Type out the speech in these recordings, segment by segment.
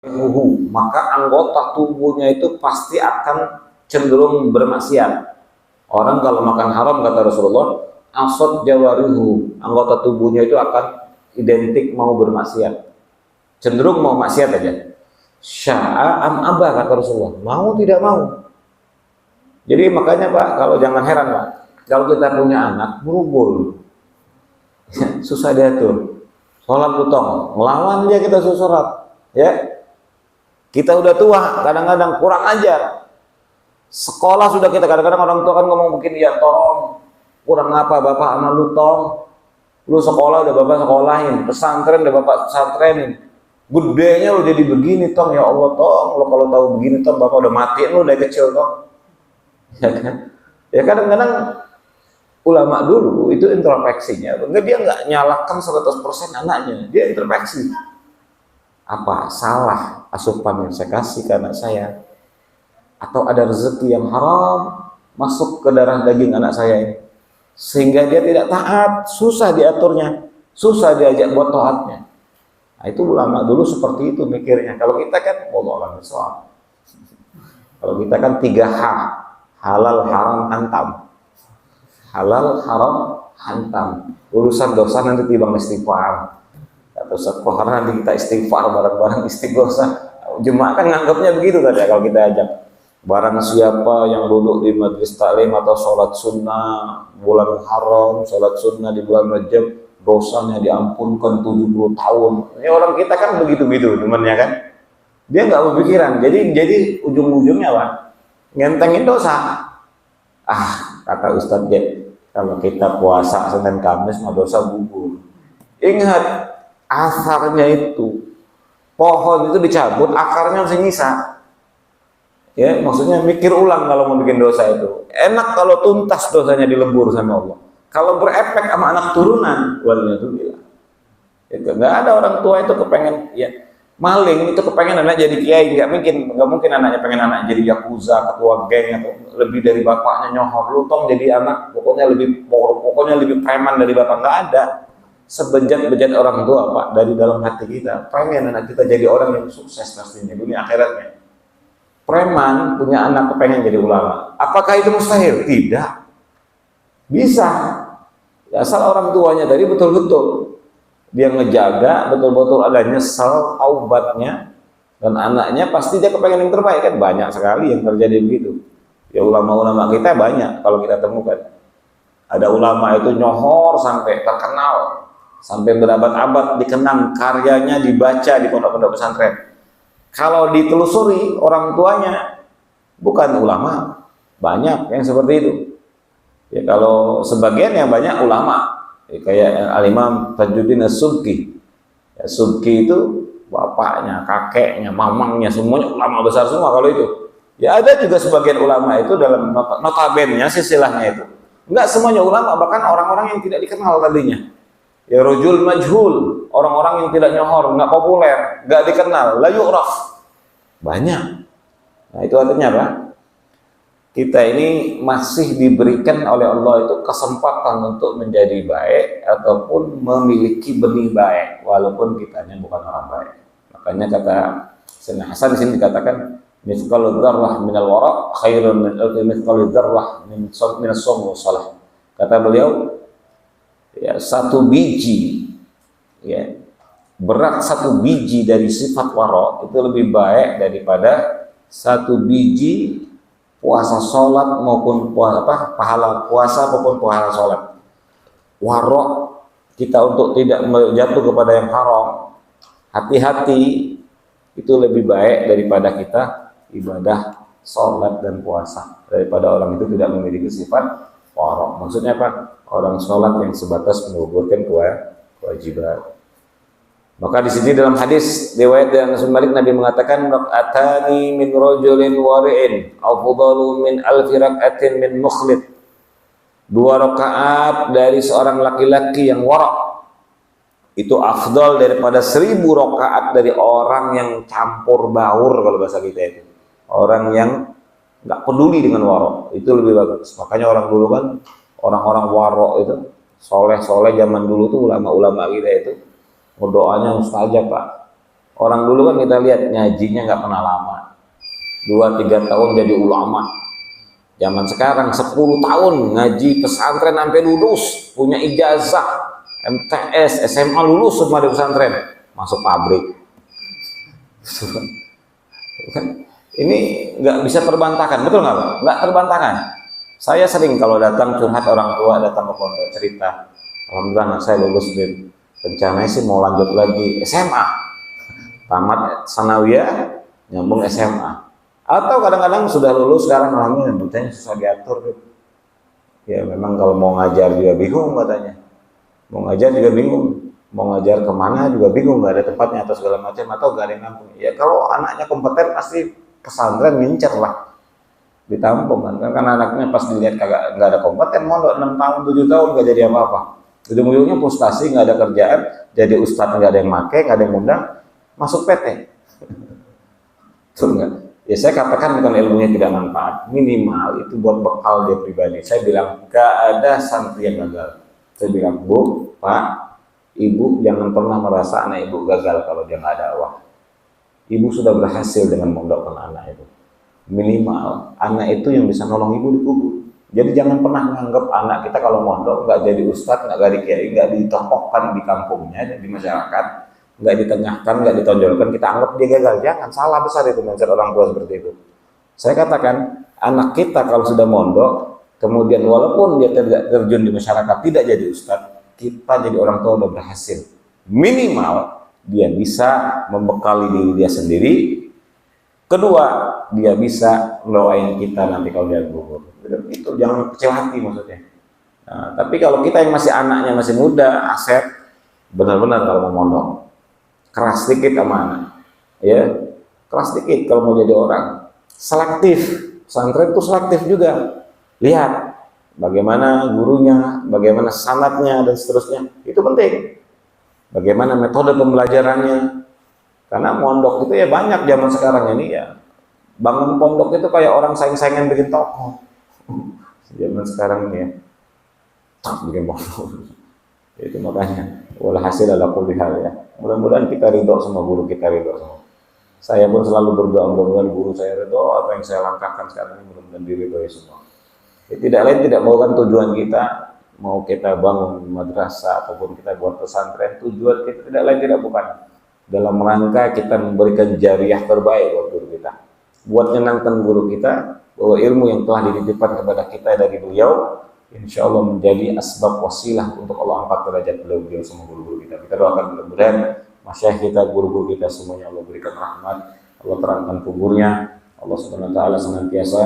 maka anggota tubuhnya itu pasti akan cenderung bermaksiat. Orang kalau makan haram, kata Rasulullah, asad jawarihu, anggota tubuhnya itu akan identik mau bermaksiat, cenderung mau maksiat aja. Sya'a am abah, kata Rasulullah, mau tidak mau. Jadi makanya Pak, kalau jangan heran Pak, kalau kita punya anak berubul, susah diatur. Sholat lutong, melawan dia kita susurat, ya. Kita udah tua, kadang-kadang kurang ajar. Sekolah sudah kita, kadang-kadang orang tua kan ngomong mungkin, ya tolong, kurang apa bapak anak lu tong, lu sekolah udah bapak sekolahin, pesantren udah bapak pesantrenin, gedenya lu jadi begini tong, ya Allah tong, lu kalau tahu begini tong, bapak udah matiin lu dari kecil tong. Ya kan? Ya kadang-kadang ulama dulu itu introspeksinya, dia nggak nyalakan 100% anaknya, dia introspeksi. Apa salah asupan yang saya kasih ke anak saya, atau ada rezeki yang haram masuk ke darah daging anak saya ini sehingga dia tidak taat, susah diaturnya, susah diajak buat taatnya. Nah, itu ulama dulu seperti itu mikirnya. Kalau kita kan wallahu a'lam. Kalau kita kan 3H, halal haram hantam, halal haram hantam, urusan dosa nanti timbang istighfar. Atau sekolah nanti kita istighfar bareng-bareng istighosah. Jemaah kan nganggapnya begitu tadi kalau kita ajak. Barang siapa yang duduk di majlis taklim atau sholat sunnah bulan haram, sholat sunnah di bulan Rajab, dosanya diampunkan 70 tahun. Ini orang kita kan begitu-begitu temannya kan. Dia nggak berpikiran. Jadi ujung-ujungnya Pak, ngentengin dosa. Kata Ustadz Jet, kalau kita puasa Senin Kamis mah dosa gugur. Ingat, asarnya itu pohon itu dicabut, akarnya masih nyisa. Ya, maksudnya mikir ulang kalau mau bikin dosa itu. Enak kalau tuntas dosanya dilebur sama Allah. Kalau berefek sama anak turunan, waliyadzubillah. Ya, nggak ada orang tua itu kepengen, ya maling itu kepengen anak jadi kiai, nggak mungkin anaknya pengen anak jadi yakuza, ketua geng atau lebih dari bapaknya nyohor. Lu tong jadi anak pokoknya lebih preman dari bapak, nggak ada. Sebejat-bejat orang tua Pak, dari dalam hati kita pengen anak kita jadi orang yang sukses pastinya dunia akhiratnya. Preman punya anak kepengen jadi ulama, apakah itu mustahil? Tidak, bisa. Asal orang tuanya tadi betul-betul dia ngejaga, betul-betul ada nyesel taubatnya, dan anaknya pasti dia kepengen yang terbaik. Kan banyak sekali yang terjadi begitu. Ya ulama-ulama kita banyak kalau kita temukan. Ada ulama itu nyohor sampai terkenal, sampai berabad-abad dikenang, karyanya dibaca di pondok-pondok pesantren. Kalau ditelusuri orang tuanya bukan ulama, banyak yang seperti itu. Ya kalau sebagian yang banyak ulama, ya, kayak Al-Imam Tajuddin As-Subki. Ya, Subki itu bapaknya, kakeknya, mamangnya semuanya ulama besar semua kalau itu. Ya ada juga sebagian ulama itu dalam notabene-nya silsilahnya itu. Enggak semuanya ulama, bahkan orang-orang yang tidak dikenal tadinya. Ya rojul majhul, orang-orang yang tidak nyohor, nggak populer, nggak dikenal, la yu'raf. Banyak. Nah itu artinya apa? Kita ini masih diberikan oleh Allah itu kesempatan untuk menjadi baik ataupun memiliki benih baik, walaupun kitanya bukan orang baik. Makanya kata Sayyidina Hasan di sini dikatakan, mithqalu dzarrah minal wara' khairun min mithqalu dzarrah min as-sawm wa shalah. Kata beliau, ya satu biji, ya berat satu biji dari sifat waro itu lebih baik daripada satu biji puasa sholat maupun pahala puasa maupun pahala sholat. Waro kita untuk tidak jatuh kepada yang haram, hati-hati, itu lebih baik daripada kita ibadah sholat dan puasa, daripada orang itu tidak memiliki sifat waro. Maksudnya apa? Orang sholat yang sebatas menggugurkan kewajiban. Maka di sini dalam hadis riwayat dari Anas bin Malik, Nabi mengatakan, "Atani min rajulin wari'in afdalu min alfi rak'atin min mukhlid." 2 rakaat dari seorang laki-laki yang wara' itu afdal daripada 1000 rakaat dari orang yang campur baur, kalau bahasa kita itu. Orang yang nggak peduli dengan wara', itu lebih bagus. Makanya orang dulu kan, orang-orang wara' itu soleh-soleh zaman dulu tuh, ulama-ulama kita itu doanya mustajab Pak. Orang dulu kan kita lihat ngajinya nggak pernah lama, 2-3 tahun jadi ulama. Zaman sekarang 10 tahun ngaji pesantren sampai lulus, punya ijazah MTS, SMA lulus semua di pesantren, masuk pabrik. Ini nggak bisa terbantahkan, betul nggak Pak? Nggak terbantahkan. Saya sering kalau datang curhat orang tua datang ke pondok cerita, alhamdulillah anak saya lulus BEM, rencananya sih mau lanjut lagi SMA, tamat sanawiyah, nyambung SMA. Atau kadang-kadang sudah lulus sekarang alhamdulillah butanya susah diatur. Ya memang kalau mau ngajar juga bingung katanya, mau ngajar juga bingung, mau ngajar kemana juga bingung, nggak ada tempatnya atau segala macam, atau nggak ada yang nampung. Ya kalau anaknya kompeten pasti pesantren ngincer lah, ditampung kan, karena anaknya pas dilihat kagak nggak ada kompeten, mondok 6 tahun 7 tahun nggak jadi apa-apa, ujung-ujungnya frustasi, nggak ada kerjaan, jadi ustadz nggak ada yang make, nggak ada yang undang, masuk PT. Betul nggak? Ya saya katakan bukan ilmunya tidak manfaat, minimal itu buat bekal dia pribadi. Saya bilang nggak ada santri yang gagal. Saya bilang, Bu, Pak, Ibu jangan pernah merasa anak Ibu gagal kalau dia nggak ada dakwah. Ibu sudah berhasil dengan mondokkan anak itu. Minimal anak itu yang bisa nolong Ibu di kubur. Jadi jangan pernah menganggap anak kita kalau mondok nggak jadi ustadz, nggak jadi kiai, nggak ditokohkan di kampungnya, di masyarakat, nggak ditengahkan, nggak ditonjolkan, kita anggap dia gagal. Jangan, salah besar itu mindset orang tua seperti itu. Saya katakan anak kita kalau sudah mondok, kemudian walaupun dia tidak terjun di masyarakat, tidak jadi ustadz, kita jadi orang tua udah berhasil. Minimal dia bisa membekali diri dia sendiri. Kedua, dia bisa doain kita nanti kalau dia gugur. Itu jangan kecil hati maksudnya. Nah, tapi kalau kita yang masih anaknya masih muda, Asep, benar-benar kalau mau mondok, keras dikit sama anak, ya keras dikit kalau mau jadi orang. Selektif, pesantren itu selektif juga. Lihat bagaimana gurunya, bagaimana sanatnya dan seterusnya, itu penting. Bagaimana metode pembelajarannya, karena mondok itu ya banyak zaman sekarang ini ya. Bangun pondok itu kayak orang saing-saingan bikin toko. Zaman sekarang ini ya, bikin pondok. Itu makanya, walhasil ala kulli hal ya. Mudah-mudahan kita ridho sama guru kita, ridho sama. Saya pun selalu berdoa mudah-mudahan guru saya ridho, apa yang saya langkahkan sekarang ini mudah-mudahan diridhoi semua. Ya, tidak lain tidak mau kan tujuan kita, mau kita bangun madrasah ataupun kita buat pesantren, tujuan kita tidak lain tidak bukan dalam rangka kita memberikan jariah terbaik buat guru kita, buat menyenangkan guru kita bahwa ilmu yang telah dititipkan kepada kita dari beliau insya Allah menjadi asbab wasilah untuk Allah angkat derajat beliau semua guru-guru kita. Kita doakan mudah-mudahan masyayikh kita, guru-guru kita semuanya Allah berikan rahmat, Allah terangkan kuburnya, Allah Subhanahu wa taala senantiasa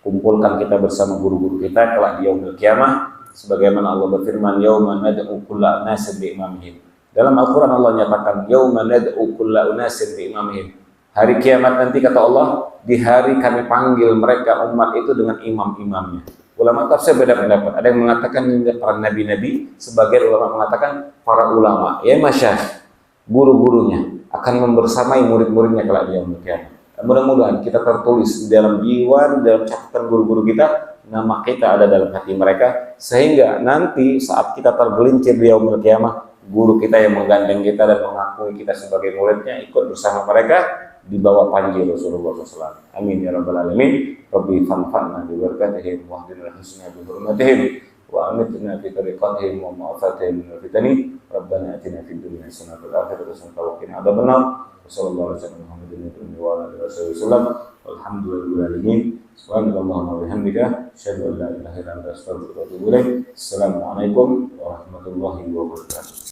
kumpulkan kita bersama guru-guru kita kelak di yaumil qiyamah, sebagaimana Allah berfirman, yauma nad'u kulla unasin bi imamihim. Dalam Al-Qur'an Allah nyatakan, yauma nad'u kulla unasin bi imamihim. Hari kiamat nanti kata Allah, di hari kami panggil mereka umat itu dengan imam-imamnya. Ulama tafsir beda pendapat. Ada yang mengatakan para nabi-nabi, sebagian ulama mengatakan para ulama, ya masyayikh, guru-gurunya akan membersamai murid-muridnya kelak di yaumil qiyamah. Mudah-mudahan kita tertulis di dalam jiwa, dalam catatan guru-guru kita, nama kita ada dalam hati mereka, sehingga nanti saat kita tergelincir di yaumil qiyamah, guru kita yang menggandeng kita dan mengakui kita sebagai muridnya ikut bersama mereka di bawah panji Rasulullah SAW. Amin ya rabbal alamin. Rabbi fanfa'na bi barakatihim wa hdina husna bi hurmatihim wa amitna fi tariqatihim wa ma'afatihim min fitani. Rabbana atina fid dunya hasanatan wa fil akhirati hasanatan wa qina adzabannar. Sallallahu alaihi wasallam. Alhamdulillahirabbil alamin. Subhanallahumma wa bihamdika asyhadu an la ilaha illa anta astaghfiruka wa atubu ilaik. Assalamualaikum warahmatullahi wabarakatuh.